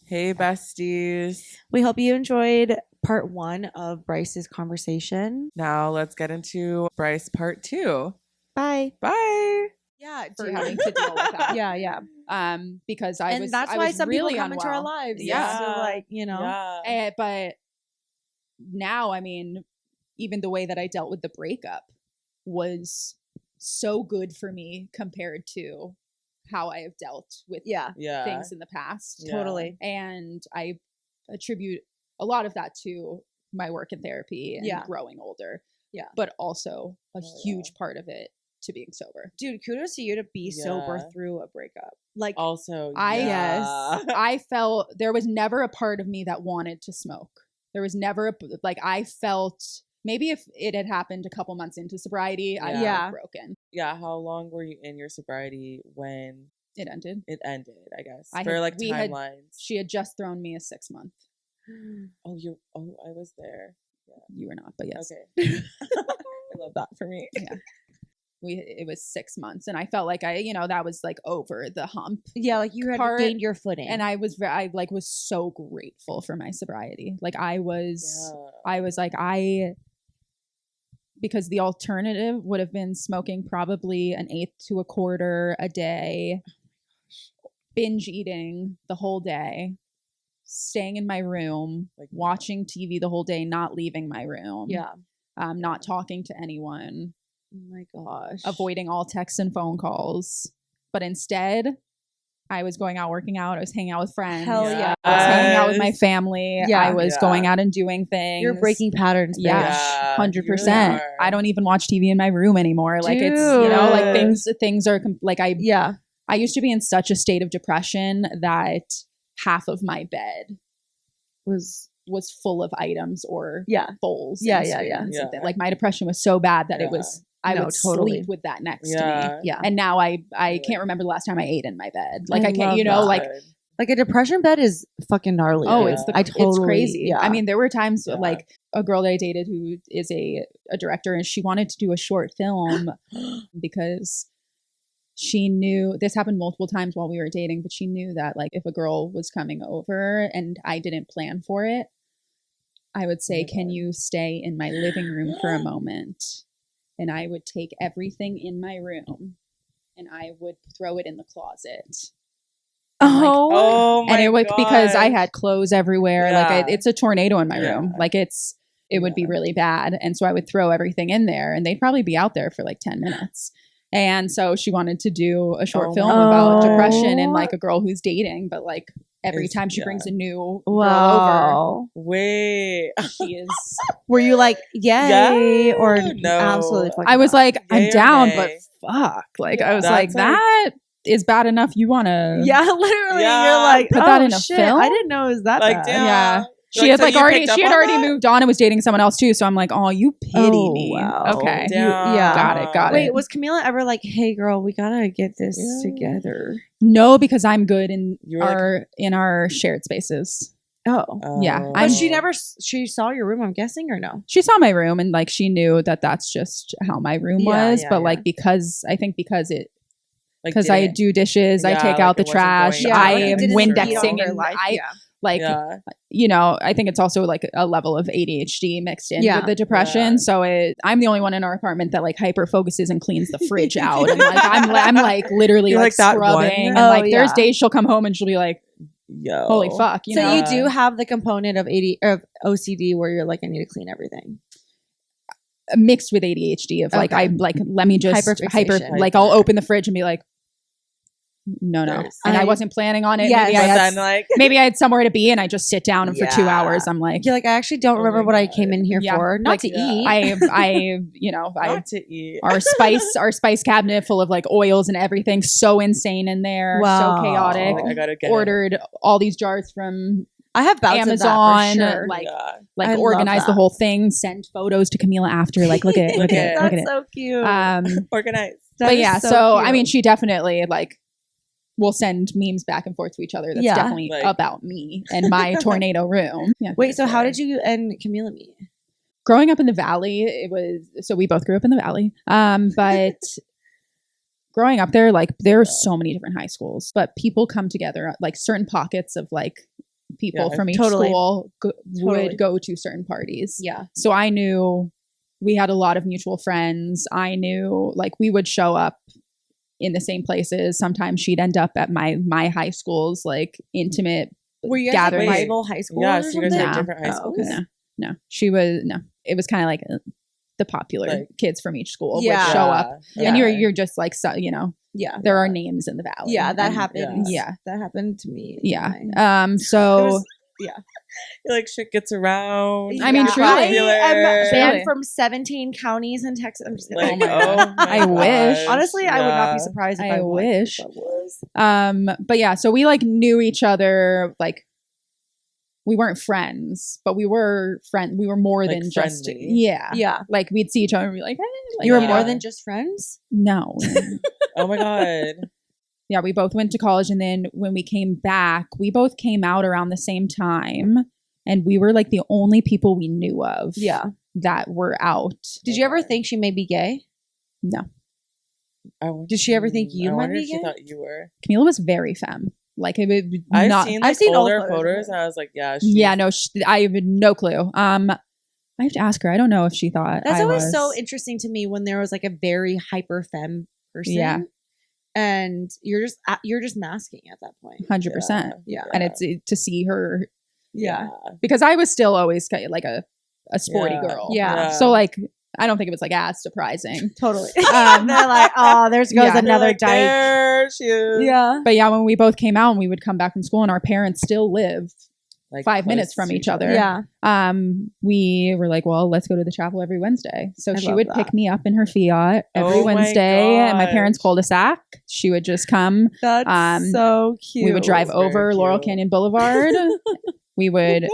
Hey, besties. We hope you enjoyed part 1 of Bryce's conversation. Now let's get into Bryce part 2. Bye. Bye. Yeah, for having to deal with that. Yeah. Because And that's why some really people come into our unwell. lives. Yeah. So like, you know. Yeah. But now, I mean, even the way that I dealt with the breakup was so good for me compared to how I have dealt with Yeah. things in the past. Yeah. Totally. And I attribute a lot of that to my work in therapy and growing older. Yeah. But also a huge part of it to being sober. Dude, kudos to you to be sober through a breakup. Like, also, I felt there was never a part of me that wanted to smoke. There was never I felt maybe if it had happened a couple months into sobriety, I would have broken. Yeah. How long were you in your sobriety when it ended? It ended, I guess. We timelines. She had just thrown me a 6-month. I was there. Yeah. You were not, but yes. Okay. I love that for me. Yeah. It was 6 months, and I felt like that was like over the hump. Yeah, like you had gained your footing, and I was so grateful for my sobriety. Like I was like because the alternative would have been smoking probably an eighth to a quarter a day, binge eating the whole day, staying in my room, watching TV the whole day, not leaving my room. Yeah. Not talking to anyone. Oh my gosh. Avoiding all texts and phone calls. But instead, I was going out working out. I was hanging out with friends. Hell yeah. I was hanging out with my family. Yeah. I was going out and doing things. You're breaking patterns. Yeah, 100%. Really I don't even watch TV in my room anymore. Like Dude. it's, things are like I used to be in such a state of depression that half of my bed was full of items or bowls. Yeah. Like my depression was so bad that it was, I would sleep with that next to me. Yeah. And now I can't remember the last time I ate in my bed. Like I can't, like a depression bed is fucking gnarly. Oh, it's crazy. Yeah. I mean, there were times like a girl that I dated who is a director, and she wanted to do a short film because she knew this happened multiple times while we were dating, but she knew that like if a girl was coming over and I didn't plan for it, I would say, can you stay in my living room for a moment? And I would take everything in my room and I would throw it in the closet. Oh my and it would, gosh. because I had clothes everywhere. Like it's a tornado in my room. Like it would be really bad. And so I would throw everything in there and they'd probably be out there for like 10 minutes. And so she wanted to do a short film about depression and like a girl who's dating, but like every time she brings a new girl over. Wait. She is. Were you like, yay? Or no? Absolutely. I was like, I'm down, nay. but fuck. Like I was like, that is bad enough. You want to. Yeah, literally. Yeah. You're like, put that in a film? I didn't know it was that Like, bad. damn. Yeah. She had already moved on and was dating someone else too. So I'm like, oh, you pity me. Wow. Okay. Damn. Got it. Wait, was Camila ever like, hey girl, we gotta get this together? No, because I'm good in You're our shared spaces. Oh. Yeah. But she saw your room, I'm guessing, or no? She saw my room and like she knew that that's just how my room was. But like because I do dishes, I take out the trash, I am Windexing and I think it's also like a level of ADHD mixed in with the depression. Yeah. So I'm the only one in our apartment that like hyper focuses and cleans the fridge out. And like I'm like literally You're like scrubbing. And like there's days she'll come home and she'll be like, yo, holy fuck. You know? You do have the component of OCD where you're like, I need to clean everything. Mixed with ADHD of like, I like, let me just hyper, like I'll open the fridge and be like, no. And I wasn't planning on it. Yes. Maybe I had somewhere to be and I just sit down and for 2 hours I'm like, you're like, I actually don't remember what I came in here for. Not to eat. I to eat. Our spice cabinet full of like oils and everything. So insane in there. Wow. So chaotic. I gotta get ordered all these jars from I have bouts Amazon, of that for sure. like organize the whole thing, send photos to Camila after, like look at it. That's so cute. Organized. But yeah, so I mean, she definitely like will send memes back and forth to each other. That's definitely about me and my tornado room. Yeah. Wait, so how did you and Camila meet? Growing up in the Valley, so we both grew up in the Valley. But growing up there, like there are so many different high schools, but people come together, like certain pockets of like people Yeah, from each totally. school Totally. would go to certain parties. Yeah. So I knew we had a lot of mutual friends. I knew like we would show up in the same places. Sometimes she'd end up at my high school's like intimate Were you guys gatherings. like rival high school? Yeah, or so you guys something? were No. different high Oh, schools. okay. No, she was It was kind of like the popular Like- kids from each school Yeah. would show up, Yeah. and you're just like, so, you know, Yeah. there are names in the valley. Yeah, that And- happened. Yeah. That happened to me. Yeah. Mine. So There's- like shit gets around. I mean, Yeah. truly. I am Truly. banned from 17 counties in Texas. I'm just Like, kidding. Oh my God. I wish. gosh, Honestly, I would not be yeah. surprised if I I won. wish. If I was. But yeah, so we like knew each other. Like we weren't friends, but we were friends. We were more Like, than just friendly. Yeah. Like we'd see each other and be like, hey, like, You were Yeah. more than just friends? no. Oh my god. Yeah, we both went to college, and then when we came back, we both came out around the same time, and we were like the only people we knew of. Yeah. That were out. Did you ever think she may be gay? No, Did she ever think you I might wonder be if she gay? thought you were. Camila was very femme. Like it would I've not. seen I've like seen old older photos of photos, her. and I was like, yeah, Yeah, no, I have no clue. I have to ask her. I don't know if she thought That's I always was. so interesting to me when there was like a very hyper femme person. Yeah. And you're just masking at that point. 100%. Yeah. And it's to see her Yeah. because I was still always kind of like a sporty Yeah. girl. Yeah. So like I don't think it was like as surprising. Totally. Um, They're like, oh, there's goes Yeah. another like, dyke. there she is. Yeah. But yeah, when we both came out and we would come back from school and our parents still live Like 5 close minutes from to each other. Yeah. We were like, well, let's go to the chapel every Wednesday. So I she love would that. pick me up in her Fiat every Oh my Wednesday at my gosh. parents' cul-de-sac. She would just come. That's so cute. We would drive That's very over Laurel cute. Canyon Boulevard. We would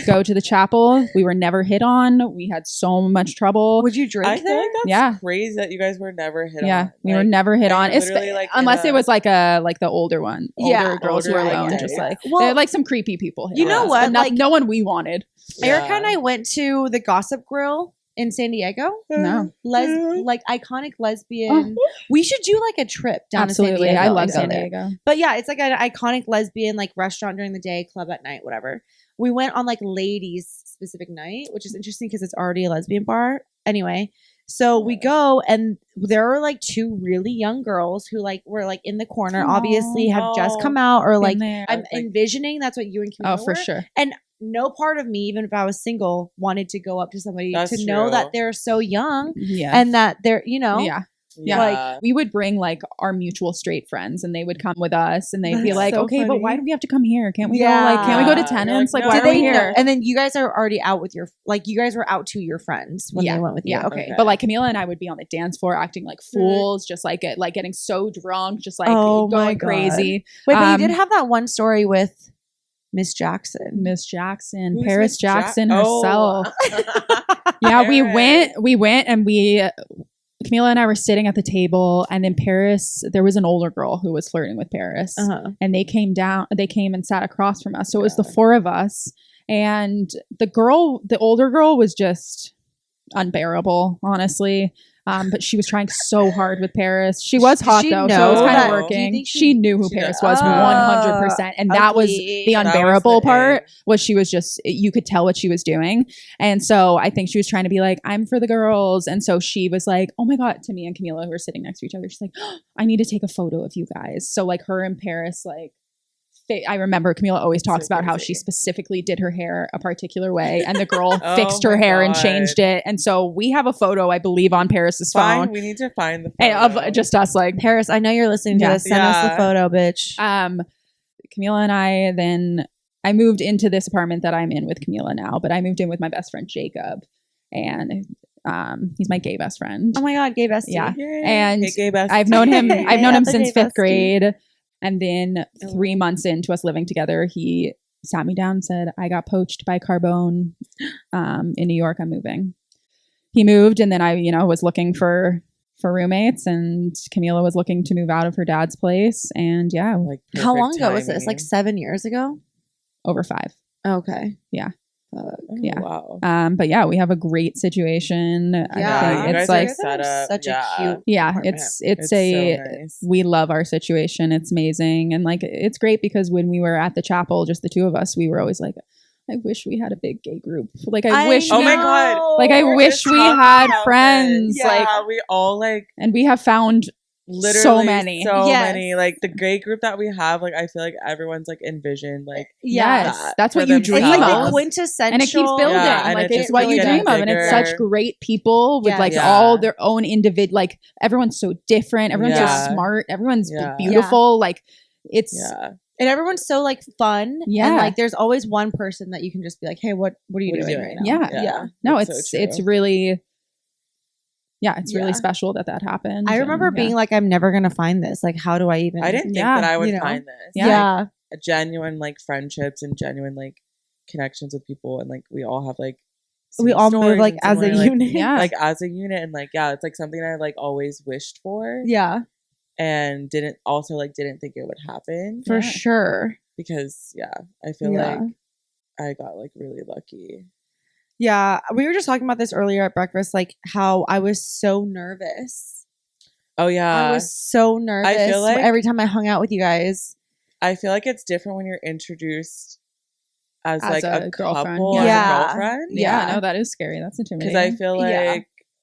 go to the chapel. We were never hit on. We had so much trouble. Would you drink I feel there? like that's Yeah. crazy that you guys were never hit on. Yeah, we were Like, never hit they on. were literally, like, in Unless a- it was like the older one. Yeah, Older girls who older, were like, alone. yeah, Just yeah. like Well, they're like some creepy people. hit you on know us, what, but like- no one we wanted. Erica Yeah. and I went to the Gossip Grill in San Diego. No. Like iconic lesbian. We should do like a trip down to San Absolutely. Diego. I and love go San there. Diego. But yeah, it's like an iconic lesbian like restaurant during the day, club at night, whatever. We went on like ladies specific night, which is interesting because it's already a lesbian bar. Anyway, so we go and there are like two really young girls who like were like in the corner, Aw. obviously have just Oh. come out or like Been there. I'm Like- envisioning that's what you and Camila Oh, for were. sure. And no part of me, even if I was single, wanted to go up to somebody That's to know true. that they're so young Yeah. and that they're, you know, Yeah. Yeah. like- We would bring like our mutual straight friends and they would come with us and they'd be That's like, so okay, but funny. why do we have to come here? Can't we go Yeah. like, can't we go to Yeah. tenants? You're Like, like, why no, are we they know? here? And then you guys are already out with your, like, you guys were out to your friends when Yeah. they went with you. Yeah. Okay. Okay. But like Camila and I would be on the dance floor acting like fools, just like getting so drunk, just like Oh my going God. crazy. Wait, but Um, you did have that one story with Miss Jackson. Miss Jackson, Who's Paris Miss Ja- Jackson Oh. herself. Yeah, we Paris. went and Camila and I were sitting at the table and then Paris, there was an older girl who was flirting with Paris Uh-huh. and they came and sat across from us. So it was the God. four of us and the older girl was just unbearable, honestly. But she was trying so hard with Paris. She was Did hot she though, so know it was kind that- of do you working. think She she- knew who she Paris does. was 100%. And that was Ugly. the That was unbearable the part egg. was she was just, you could tell what she was doing. And so I think she was trying to be like, I'm for the girls. And so she was like, oh my God, to me and Camila who were sitting next to each other. She's like, oh, I need to take a photo of you guys. So like her and Paris, like, I remember Camila always talks So about how crazy. she specifically did her hair a particular way and the girl Oh fixed her my hair and God. changed it. And so we have a photo, I believe, on Paris's Fine, phone we need to find the and photo. of just us like, Paris, I know you're listening to Yeah. this. Send us the Yeah. photo, bitch. Camila and I moved into this apartment that I'm in with Camila now, but I moved in with my best friend Jacob and he's my gay best friend. Oh my God, gay bestie. Yeah. Yay. And Hey, gay bestie. I've known him Yeah, the since gay 5th bestie. grade. And then 3 months into us living together, he sat me down and said, I got poached by Carbone in New York. I'm moving. He moved and then I, was looking for roommates and Camila was looking to move out of her dad's place. And Like, How long perfect ago was this? timing. Like 7 years ago? over 5. Okay. Yeah. Wow. But yeah, we have a great situation. I Yeah, think you it's guys are like set up. such Yeah. a cute. yeah, apartment. it's a so nice. we love our situation. It's amazing, and like it's great because when we were at the chapel, just the two of us, we were always like, I wish we had a big gay group. Like I wish. Oh we, my God. Like I We're wish just we talking had about friends. this. Like Yeah, we all like and we have found literally so many. so Yes. many. Like the gay group that we have, like I feel like everyone's like envisioned like Yes, that that's for what you It's dream like of. the quintessential. And it keeps building. Yeah, and like it it's just what keeps you getting dream of, and it's such bigger. great people with Yes. like Yeah. all their own individual. Like everyone's so different. Everyone's Yeah. so smart. Everyone's Yeah. beautiful. Like it's Yeah. And everyone's so like fun. Yeah. And like there's always one person that you can just be like, hey, what are you doing right now? Yeah. Yeah. no, That's so it's true. really really Yeah. special that happened. I remember and, being like, I'm never gonna find this. Like, how do I even? I didn't think Yeah, that I would you know. find this. Yeah. Like, a genuine like friendships and genuine like connections with people, and like we all have like We same all move stories like and as a similar, like, unit. Yeah. like as a unit, and like yeah, it's like something I like always wished for, Yeah, and didn't think it would happen for Yeah. sure. because I feel Yeah. like I got like really lucky. Yeah, we were just talking about this earlier at breakfast, like how I was so nervous. Oh yeah, I was so nervous like- every time I hung out with you guys. I feel like it's different when you're introduced as like a girlfriend. couple, Yeah. as a girlfriend. yeah, Yeah. no, that is scary. That's intimidating. Because I feel Yeah.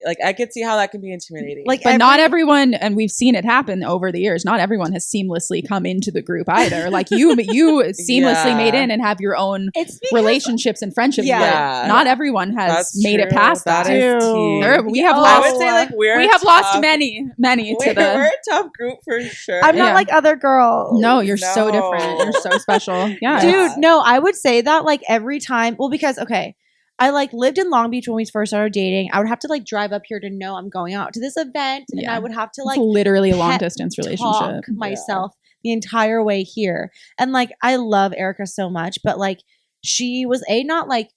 like I could see how that can be intimidating. Like, but not everyone, and we've seen it happen over the years. Not everyone has seamlessly come into the group either. Like you seamlessly Yeah. made in and have your own It's because relationships and friendships. Yeah. But not everyone has That's made it true. past that. That is tea. We have Oh. I lost. would say like We have lost many to We're the. a tough group for sure. I'm not Yeah. like other girls. No, you're so different. No. You're so special. Yeah, Dude, Yeah. no, I would say that like every time. Well, because okay, I like lived in Long Beach when we first started dating. I would have to like drive up here to know I'm going out to this event, and Yeah. I would have to it's like literally a long pep distance talk relationship. myself the entire way here. And like I love Erica so much, but like she was not like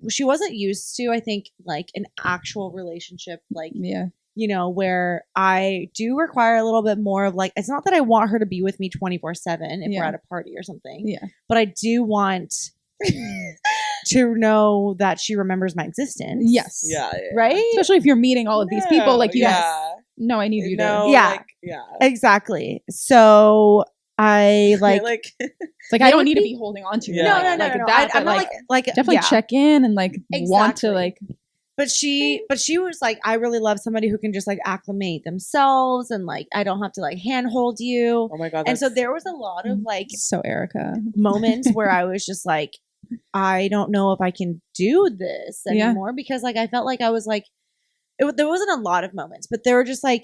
she wasn't used to, I think, like an actual relationship, like Yeah, you know, where I do require a little bit more of like, it's not that I want her to be with me 24/7 if we're Yeah. at a party or something, yeah. but I do want to know that she remembers my existence. Yes. Yeah. Right? Especially if you're meeting all of these people, like you. Yeah. No, I need you No, to. Yeah. Like, yeah. Exactly. So I like, It's like I don't need to be holding on to you. Yeah. like, no. that, but I'm not like definitely yeah. check in and like want to Exactly. like But she was like, I really love somebody who can just like acclimate themselves and like I don't have to like handhold you. Oh my god. And so that's- there was a lot of like so Erica. moments where I was just like, I don't know if I can do this Yeah. anymore because like I felt like I was like, there wasn't a lot of moments, but there were just like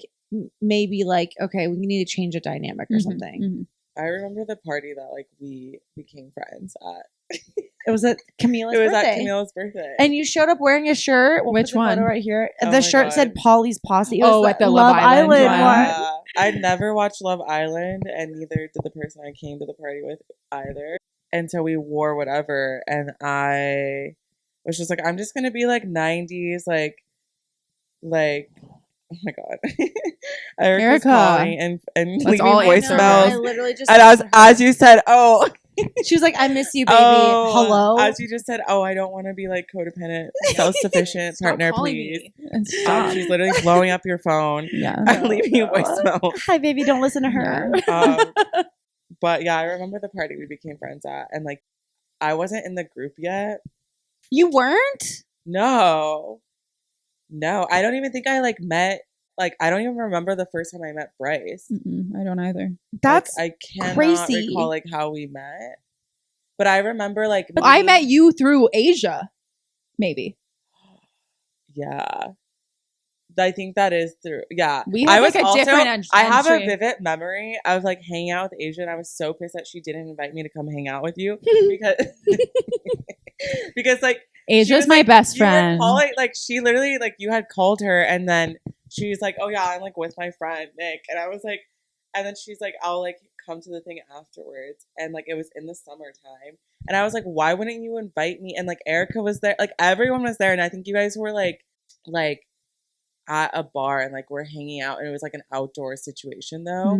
maybe like, okay, we need to change a dynamic or Mhm, something. mhm. I remember the party that like we became friends at. It was at Camila's It was birthday. at Camila's birthday. And you showed up wearing a shirt. We'll Which put the photo one? right here. Oh the my shirt God. said Polly's Posse. It was Oh, at the Love Island one. Yeah. I'd never watched Love Island, and neither did the person I came to the party with either. And so we wore whatever, and I was just like, I'm just gonna be like 90s, like, oh my god, Eric was Erica. calling and Let's leaving all answer voicemails. I literally just And said to her- as you said, oh, she was like, I miss you, baby. oh, Hello. as you just said, oh, I don't want to be like codependent, self-sufficient Stop partner, calling please. me. And stop. She's literally blowing up your phone. Yeah. I'm leaving you a voicemail. Hi, baby. Don't listen to her. But yeah, I remember the party we became friends at, and like, I wasn't in the group yet. You weren't? No, I don't even think I like met. Like, I don't even remember the first time I met Bryce. I don't either. That's like, I cannot crazy. recall like how we met, but I remember like I meeting- met you through Asia, maybe. Yeah, I think that is through. Yeah, We I have, was like, a also. different I have a entry. vivid memory. I was like hanging out with Asia, and I was so pissed that she didn't invite me to come hang out with you because because like. She Asia's was, my like, best you were friend. calling, like she literally like you had called her and then she was like, oh yeah, I'm like with my friend Nick, and I was like, and then she's like, I'll like come to the thing afterwards, and like it was in the summertime, and I was like, why wouldn't you invite me? And like Erica was there, like everyone was there, and I think you guys were like at a bar and like we're hanging out and it was like an outdoor situation though.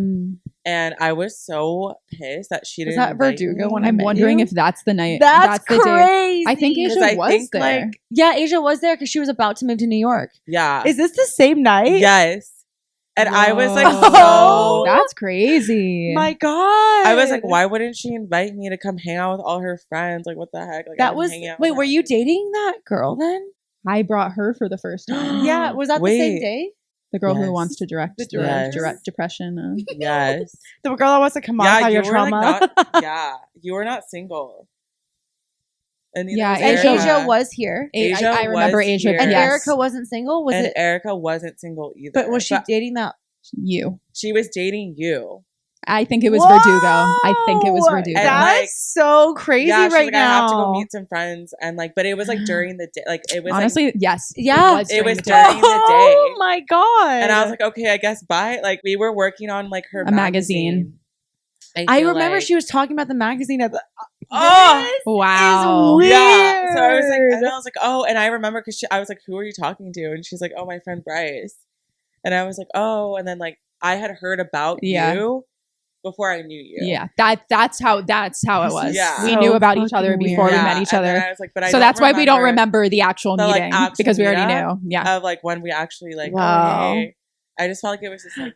And I was so pissed that she didn't. Was that invite Verdugo me. when I I'm met wondering you? if that's the night. That's the day. crazy. I think Asia 'Cause I was think, there. like- Yeah, Asia was there because she was about to move to New York. Yeah. Is this the same night? Yes. And I was like, Whoa. so. That's crazy. My God. I was like, why wouldn't she invite me to come hang out with all her friends? Like, what the heck? Like, That was. Wait, were you dating that girl then? I brought her for the first time. Yeah. Was that the same Wait. day? The girl Yes. who wants to direct Yes. direct depression. Yes. The girl that wants to come Yeah, out you your were trauma. like yeah, you were not single. And neither Yeah, was And Asia- Asia was here. Asia I remember was Asia. here. And yes. Erica wasn't single? Was and it? Erica wasn't single either. But was she dating that? You. She was dating you. I think it was Whoa! Verdugo. I think it was Verdugo. And, That's like, so crazy Yeah, she's right like, now. I have to go meet some friends, and like, but it was like during the day. Like, it was Honestly, like, yes. Yeah. it was the day. during the day. Oh my God. And I was like, okay, I guess bye. Like, we were working on like her A magazine. I feel remember like- she was talking about the magazine at the. Oh, This Wow. is yeah. So I was like, weird. and I was like, oh, and I remember because I was like, who are you talking to? And she's like, oh, my friend Bryce. And I was like, oh, and then like I had heard about Yeah. you before I knew you. Yeah. That's how it was. Yeah. We So knew about each other fucking before we weird. met each and then other. I was like, but I So don't that's why we don't remember remember the actual the, like, meeting actual because we already meetup knew. Yeah. of like when we actually like. Wow. Oh, hey. I just felt like it was just like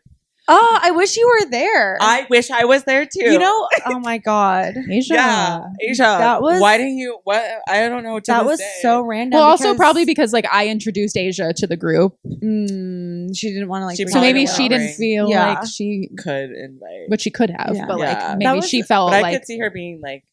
Oh, I wish you were there. I wish I was there too. You know, oh my God. Asia. Yeah, Asia. That was- Why didn't you? What I don't know. To That this was day. so random. Well, also because- probably because like I introduced Asia to the group, she didn't want to like. She bring so probably it maybe didn't she wanna didn't bring- feel Yeah. like she, could invite. but she could have. Yeah. But like Yeah. maybe That was- she felt But I like could see her being like,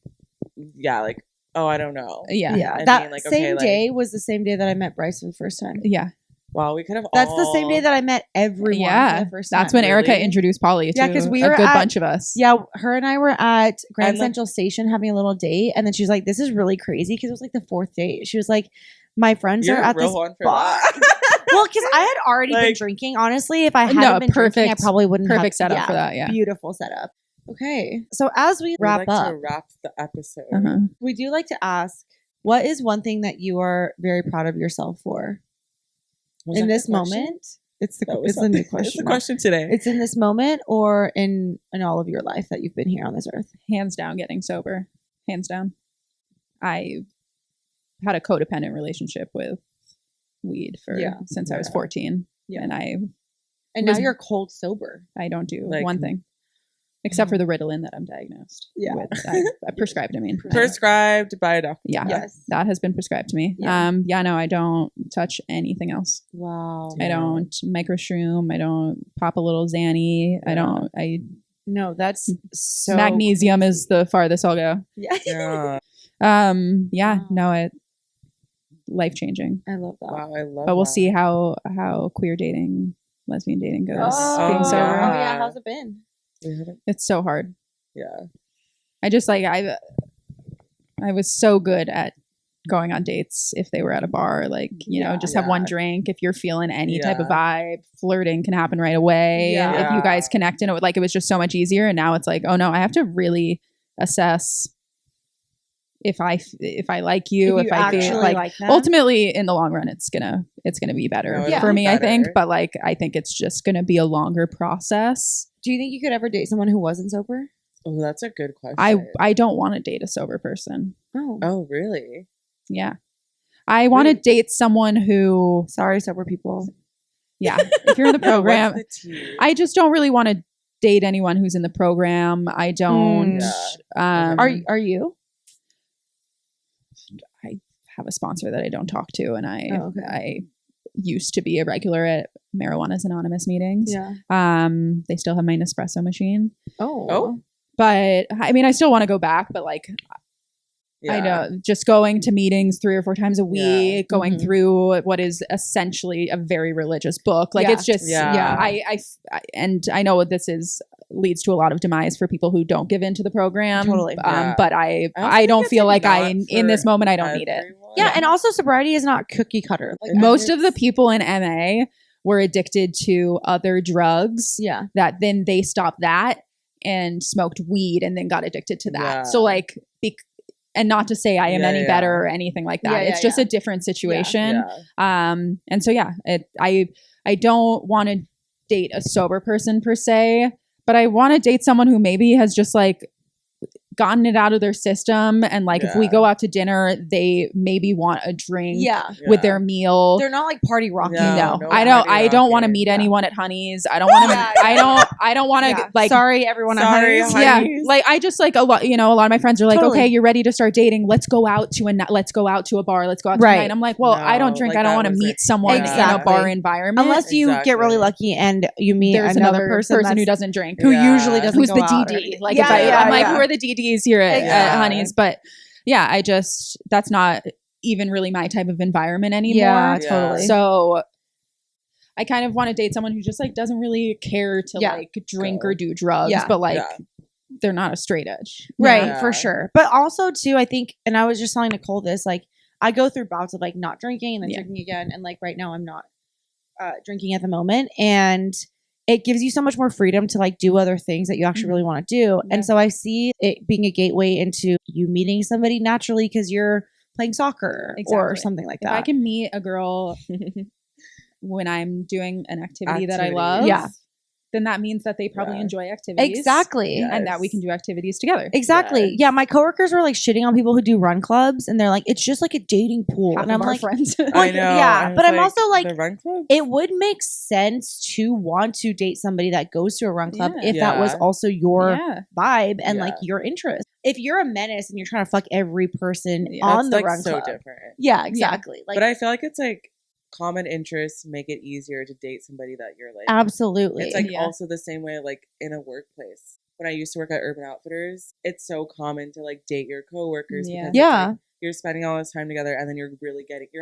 yeah, like oh, I don't know. yeah, Yeah, And that being like, okay, same like- day was the same day that I met Bryce for the first time. yeah. Wow, we could have. That's the same day that I met everyone Yeah. for the first time. That's when Erica Really? introduced Polly to Yeah, 'cause we a were good at- bunch of us. Yeah, her and I were at Grand And, like- Central Station having a little date, and then she was like, "This is really crazy," because it was like the fourth date. She was like, "My friends You're are at a real this one for bar." that. Well, because I had already been Like- drinking. Honestly, if I hadn't No, been drinking, I perfect- probably wouldn't have. Perfect setup for that. Yeah. Beautiful setup. Okay, so as we We wrap like up, to wrap the episode. Uh-huh. we do like to ask, what is one thing that you are very proud of yourself for Was in that this the question? moment? It's the That was it's the new It's question. the question today. It's in this moment or in all of your life that you've been here on this earth. Hands down, getting sober. Hands down. I had a codependent relationship with weed since I was Yeah. 14, Yeah. and And Was- now you're cold sober. I don't do Like- one thing, except for the Ritalin that I'm diagnosed Yeah. with. I prescribed. I mean, Prescribed by a doctor. yeah, Yes. that has been prescribed to me. Yeah. No, I don't touch anything else. Wow. I don't microshroom. I don't pop a little Xanny. I Yeah. don't. I No, that's so magnesium is the farthest I'll go. Yeah. Yeah. Yeah, Wow. no, it life changing. I love that. Wow, I love. But we'll that. see how queer dating, lesbian dating goes. Oh, being sober. yeah. How's it been? We haven't- It's so hard. Yeah. I just like I was so good at going on dates if they were at a bar, like Yeah. just have one Yeah. drink. If you're feeling any type of Yeah. vibe, flirting can happen right away. Yeah. If you guys connect, and it was just so much easier. And now it's like, oh no, I have to really assess if I like you, if I feel actually like them. ultimately in the long run it's gonna be better No, it'll for be me, I think. better. But like I think it's just gonna be a longer process. Do you think you could ever date someone who wasn't sober? Oh, that's a good question. I don't want to date a sober person. Oh, Oh, really? Yeah. I want to Wait. date someone who, sorry, sober people. yeah, if you're in the Yeah, program, what's the tea? I just don't really want to date anyone who's in the program. I don't, Yeah. Are you? I have a sponsor that I don't talk to, and I Oh, okay. I used to be a regular at Marijuana's Anonymous meetings. Yeah. They still have my Nespresso machine, Oh. but I mean, I still want to go back, but like, I Yeah. know just going to meetings 3 or 4 times a week, Yeah. going Mhm. through what is essentially a very religious book. Like Yeah. it's just, Yeah. and I know this leads to a lot of demise for people who don't give into the program. Totally. Yeah. But I also don't think feel it's, like like, not in this for moment, I don't need it. everyone. Yeah, and also sobriety is not cookie cutter. Like, Most of the it's- people in MA were addicted to other drugs Yeah. that then they stopped that and smoked weed and then got addicted to that. Yeah. So like, and not to say I am any Yeah. better or anything like that. Yeah, It's just a different situation. Yeah. And so yeah, I don't want to date a sober person per se, but I want to date someone who maybe has just like gotten it out of their system, and like if we Yeah. go out to dinner, they maybe want a drink Yeah. with their meal. They're not like party rocking. No. No, I don't. I don't want to rocking. meet Yeah. anyone at Honey's. I don't want to. Yeah, yeah. I don't want to Yeah. like. Sorry, everyone. Sorry, Honey's. honey. Yeah, Honey's. like I just like a lot. You know, a lot of my friends are like, Totally. "Okay, you're ready to start dating. Let's go out to a bar. Let's go out Right. tonight." I'm like, "Well, I don't No, drink. like, I don't that want to was meet it. someone in a Exactly. bar environment Unless you get really Exactly. lucky and you meet there's another person who that's- doesn't drink, who Yeah. usually doesn't who's go the out or DD. anything. Like Yeah, if I, yeah, I'm like, yeah. who are the DDs here at Yeah. Honey's? But yeah, that's not even really my type of environment anymore. Yeah, Yeah. totally. So I kind of want to date someone who just like doesn't really care to Yeah. like drink Go. or do drugs, Yeah. but like Yeah. they're not a straight edge. Right, Yeah. for sure. But also too, I think, and I was just telling Nicole this, like I go through bouts of like not drinking and then Yeah. drinking again, and like right now I'm not drinking at the moment, and it gives you so much more freedom to like do other things that you actually really want to do. Yeah. And so I see it being a gateway into you meeting somebody naturally because you're playing soccer or Exactly. something like If that. I can meet a girl when I'm doing an activity that I love, Yeah. then that means that they probably Yeah. enjoy activities. Exactly. Yeah. And that we can do activities together. Exactly. Yes. Yeah, my coworkers were like shitting on people who do run clubs, and they're like, it's just like a dating pool. Half And of I'm our like, friends. I know. Yeah, I was but I'm also like, the run club. it would make sense to want to date somebody that goes to a run club Yeah. if that was Yeah. also your yeah. vibe and Yeah. like your interest. If you're a menace and you're trying to fuck every person Yeah. on That's the like run so club, different. yeah, exactly. Like But I feel like it's like common interests make it easier to date somebody that you're like. absolutely. It's like Yeah. also the same way like in a workplace. When I used to work at Urban Outfitters, it's so common to like date your coworkers. Yeah. Because it's, Yeah. like, you're spending all this time together, and then you're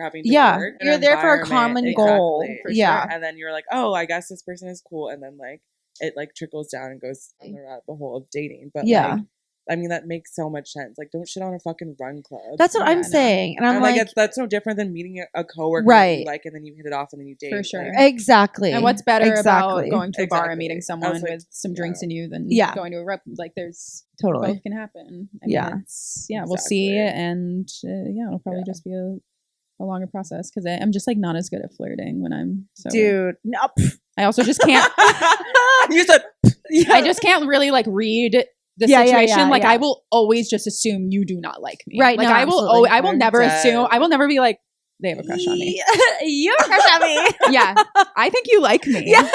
having to Yeah. work in You're an there for a environment- common goal. Exactly. For Yeah. And then you're like, oh, I guess this person is cool, and then like it like trickles down and goes down the rabbit hole of dating. But Yeah. like, I mean, that makes so much sense. Like, don't shit on a fucking run club. That's what Yeah, I'm no. saying. And I'm And, like, like, that's no different than meeting a coworker Right. that you like, and then you hit it off, and then you date. For sure. Like, exactly. And what's better Exactly. about going to a bar and Exactly. meeting I was someone like, with some drinks in you than Yeah. going to a rep? Like, there's Totally. both can happen. I Yeah. mean, we'll see, Exactly. and yeah, it'll probably Yeah. just be a longer process because I'm just like not as good at flirting when I'm sober. Dude, no. I also just can't. you said, I just can't really like read the Yeah, yeah, situation. yeah, Like yeah. I will always just assume you do not like me. Right, Like no, I will. absolutely. I will I'm never dead. assume. I will never be like they have a crush on me. You have a crush on me. Yeah, I think you like me. Yeah.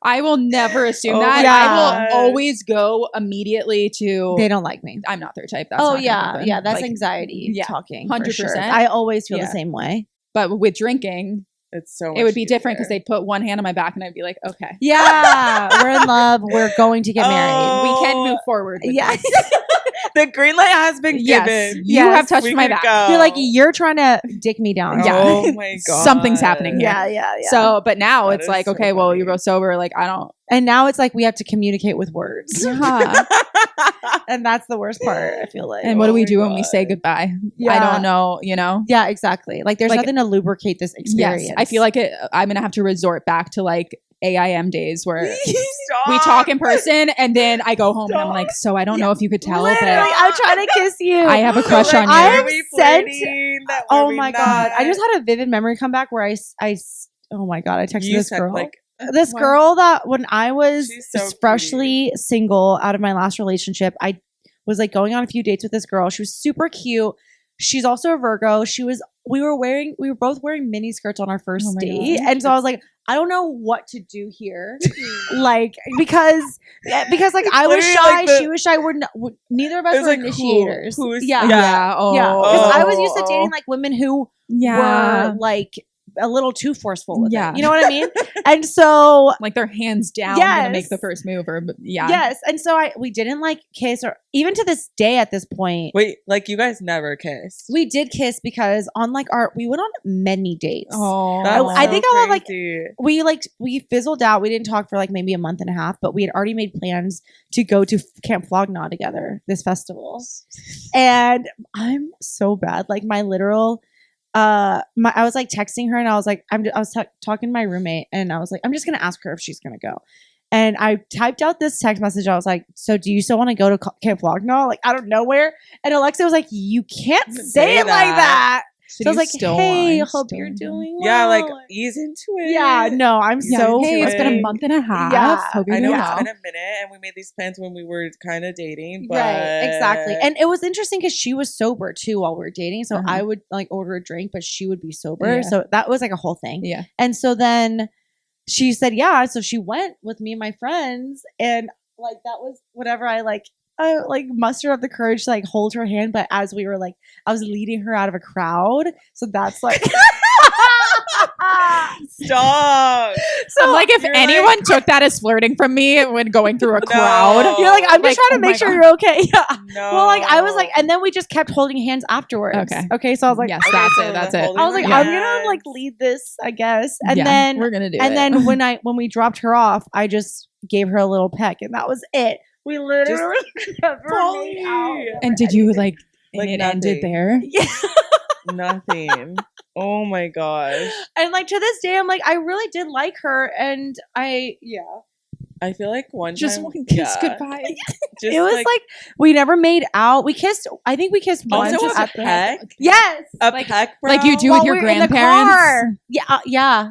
I will never assume Oh that. my I gosh. will always go immediately to. They don't like me. I'm not their type. That's Oh not gonna yeah, happen. yeah. That's Like, anxiety yeah, talking. 100%. 100%. I always feel Yeah. the same way. But with drinking, it's so. it would be much different because easier. they'd put one hand on my back and I'd be like, okay, Yeah, we're in love. We're going to get married. Oh. we can move forward. With Yeah. this. the green light has been Yes. given. You Yes, have touched We my could back. go. You're like, you're trying to dick me down. Yeah. Oh my god, Something's happening here. yeah. So, but now That it's is like, so okay, well, funny. you're both sober. Like, I don't. And now it's like we have to communicate with words. Yeah. And that's the worst part, I feel like. And what do Oh we my do when we say God. goodbye? I Yeah. don't know, you know? Yeah, exactly. Like there's Like- nothing to lubricate this experience. Yes. I feel like I'm going to have to resort back to like AIM days where Stop. we talk in person and then I go home and I'm Stop. like, so I don't know if you could tell, Literally, but I'm trying to kiss you. I have a crush on you. I Were have we sent- flirting? Were Oh we my god! I not? just had a vivid memory come back where oh my god! I texted You this said girl. like This What? girl that when I was She's so freshly single out of my last relationship, I was like going on a few dates with this girl. She was super cute. She's also a Virgo. We were both wearing mini skirts on our first Oh my date. God. And so I was like, I don't know what to do here. like because like I was Literally, shy, like the- she was shy. Neither of us It was were like, initiators. who's- yeah. yeah. Oh, Yeah, because I was used to Oh. dating like women who yeah. were like a little too forceful with Yeah. it. You know what I mean? And so Like they're hands down going to Yes. make the first move or, yeah. yes, and so we didn't like kiss or even to this day at this point. wait, like you guys never kissed. We did kiss because on like we went on many dates. Oh. I think I was, like, crazy. We fizzled out. We didn't talk for like maybe a month and a half, but we had already made plans to go to Camp Flog Gnaw together, this festival. And I'm so bad. Like my literal I was like texting her and I was like I was talking to my roommate and I was like I'm just going to ask her if she's going to go. And I typed out this text message. I was like, so do you still want to go to Camp Lognall? Like, out of nowhere. And Alexa was like, you can't say it like that. So I was like, hey, hope you're doing well. Yeah, like ease into it. Yeah, no, I'm so hey, it's been a month and a half. Yeah, hope you're I know doing it's well. been a minute, and we made these plans when we were kind of dating. But right, exactly. And it was interesting because she was sober too while we were dating. So Uh-huh. I would like order a drink, but she would be sober. Yeah. So that was like a whole thing. Yeah. And so then she said, yeah. So she went with me and my friends, and like that was whatever I mustered up the courage to like hold her hand. But as we were like, I was leading her out of a crowd. So that's like stop. So I'm like, if you're anyone took that as flirting from me when going through a crowd, you're like, I'm just trying to make sure you're okay. Yeah. No. Well, like I was like, and then we just kept holding hands afterwards. Okay. Okay. So I was like, yes, okay, that's so it. That's the it. holding I was like, hands. I'm gonna like lead this, I guess. And Yeah, then we're gonna do and it. then when we dropped her off, I just gave her a little peck, and that was it. We literally never Polly. made out. And did you like? Like it nothing. ended there. Yeah. Nothing. Oh my gosh. And like to this day, I'm like, I really did like her, and I I feel like one Just time, one kiss yeah, goodbye. just it was like we never made out. We kissed. I think we kissed once. also a at the- peck. Yes. A Like- peck, bro. like you do While with your we were in the grandparents. car. Yeah, yeah.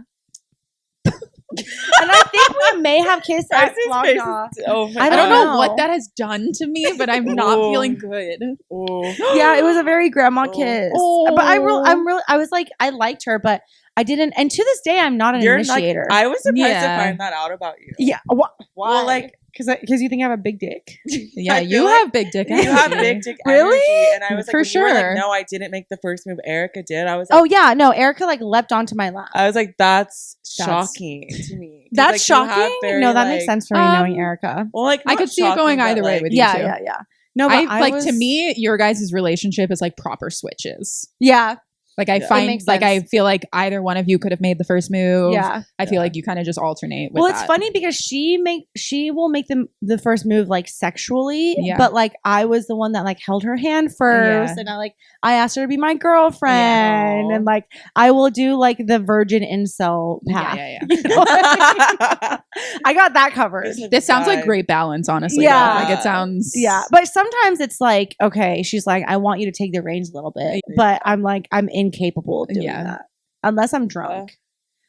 And I think we may have kissed at Bryce's face Lagna. is- oh my I I don't don't know know. what that has done to me, but I'm not Ooh. feeling good. Oh. Yeah, it was a very grandma Oh. kiss. Oh. But I was like, I liked her, but I didn't. And to this day, I'm not an You're like, initiator. I was surprised Yeah. to find that out about you. yeah. Well, Why? like because you think I have a big dick. Yeah, I you feel like have big dick. you have energy. big dick Really? energy, and I was like, For when you were like, sure. no, I didn't make the first move. Erica did. I was like, Oh yeah, no. Erica like leapt onto my lap. I was like, that's That's- shocking to me. 'Cause, That's like, you have shocking. very, No, that like- makes sense for me knowing Erica. Well, like I not could see it shocking, going but, either way like, with you. Yeah, too. yeah. No, but I like to was- me, your guys' relationship is like proper switches. Yeah, Like I Yeah. It find, makes like I sense. feel like either one of you could have made the first move. yeah. I feel like you kind of just alternate. With Well, it's that. funny because she will make the first move like sexually, Yeah. but like I was the one that like held her hand first, Yeah. and I asked her to be my girlfriend, Yeah. and like I will do like the virgin incel path. Yeah. You know what I mean? I got that covered. This sounds like God. great balance, honestly. Yeah. though. Like it sounds. Yeah, but sometimes it's like, okay, she's like, I want you to take the reins a little bit, but I'm like, I'm incapable of doing Yeah. that unless I'm drunk,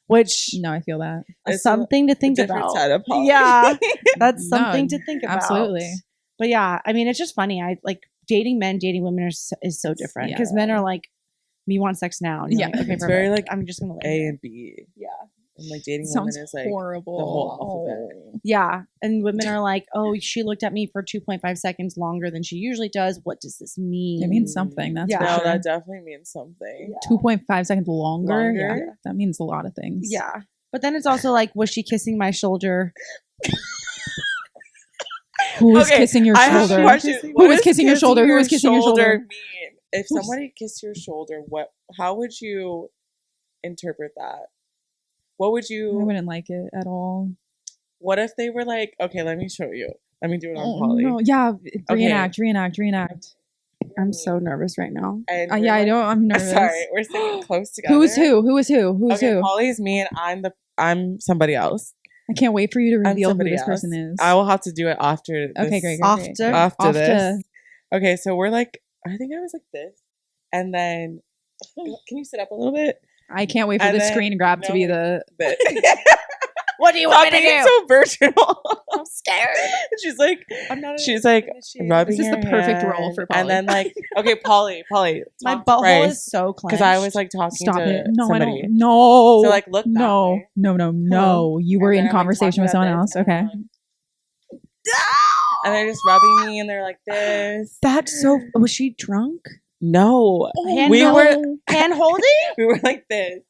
which No, I feel that. is It's something to think different about. side of Polly. Yeah, that's No, something to think about. absolutely. But yeah, I mean, it's just funny. I like dating men, dating women is so different because men are like, we want sex now. And you're Yeah. like, okay, It's very, perfect. like, I'm just gonna lay A here. and B. Yeah. And like dating Sounds women is like horrible. the whole alphabet. Yeah, and women are like, oh, she looked at me for 2.5 seconds longer than she usually does. What does this mean? It means something. That's Yeah. for No, sure. that definitely means something. Yeah. 2.5 seconds longer. Longer? Yeah, that means a lot of things. Yeah. But then it's also like, was she kissing my shoulder? Who was Okay, kissing your I have a shoulder? question. Who What was does kissing your shoulder? Who was kissing your shoulder? mean? If somebody kissed your shoulder, how would you interpret that? What would I you? wouldn't like it at all. What if they were like, okay, let me show you. Let me do it on Oh, Polly. no. Yeah. Okay. Reenact. I'm so nervous right now. And we're Yeah, I like- know. I'm nervous. Sorry, we're sitting close together. Who is who? Who is who? Who is Okay, who? Polly's me, and I'm somebody else. I can't wait for you to I'm reveal who somebody this else. person is. I will have to do it after. This, Okay, great. After? After Off this. to- Okay, so we're like, I think I was like this, and then can you sit up a little bit? I can't wait for And the then- screen grab to no. be the. This. What do you Stop being so virginal. I'm scared. She's like, I'm not. she's like rubbing This is her the perfect hand, role for And then like, okay, Polly, My talk to butthole Bryce, is so clenched. because I was like talking Stop to it! No, somebody. I don't. No. So like, look. That no, way. no. You were And in then I'm, like, conversation with talking someone about else. this, Okay. and I'm like- And they're just rubbing me, and they're like this. That's so. Was she drunk? No, Hand we no. were Hand holding? we were like this,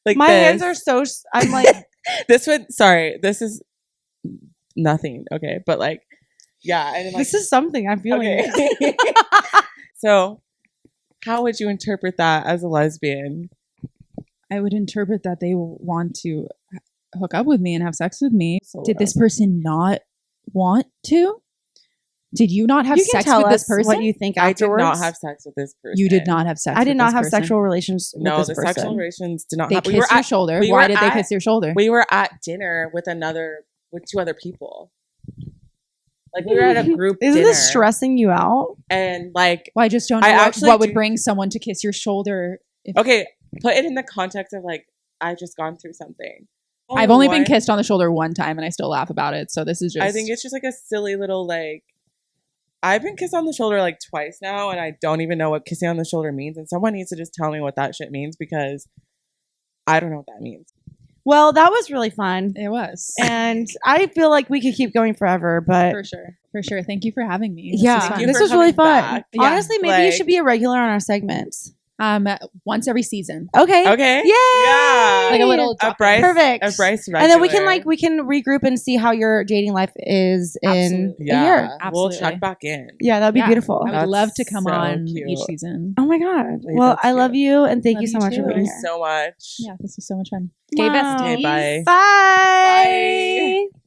like My this. hands are so. I'm like. This would. Sorry, this is nothing. Okay, but like, yeah, and then, like, This is something I'm feeling. okay. So, how would you interpret that as a lesbian? I would interpret that they want to hook up with me and have sex with me. Did this person not want to? Did you not have You can sex tell with this us person? what you think I did afterwards. not have sex with this person. You did not have sex. I did with not this have person. sexual relations with No, this the person. sexual relations did not They happen. kissed your shoulder. we Why were did they at- kiss your shoulder? We were at dinner with another with 2 other people. Like we were at a group Isn't dinner, this stressing you out? and like Well, I just don't know I actually what would do- bring someone to kiss your shoulder. If, okay, put it in the context of like I've just gone through something. I've only been One, kissed on the shoulder one time, and I still laugh about it. So this is just. I think it's just like a silly little like. I've been kissed on the shoulder like twice now, and I don't even know what kissing on the shoulder means. And someone needs to just tell me what that shit means because I don't know what that means. Well, that was really fun. It was. And I feel like we could keep going forever, but For sure. For sure. Thank you for having me. yeah, Thank you this for was really coming fun. back. Yeah, Honestly, maybe you like- should be a regular on our segments. Once every season. Okay. Okay. Yay! Yeah. Like a little A Bryce. Perfect. A Bryce And then we regular. can regroup and see how your dating life is in Absolutely. a year. We'll Absolutely. check back in. Yeah, that'd be Yeah, beautiful. I would That's love to come so on cute. each season. Oh my god. Wait, Well, that's I love cute. you and thank Love you so you much for too. being Thank you here. so much. Yeah, this was so much fun. Gay Wow. besties. Okay, bye. Bye. Bye.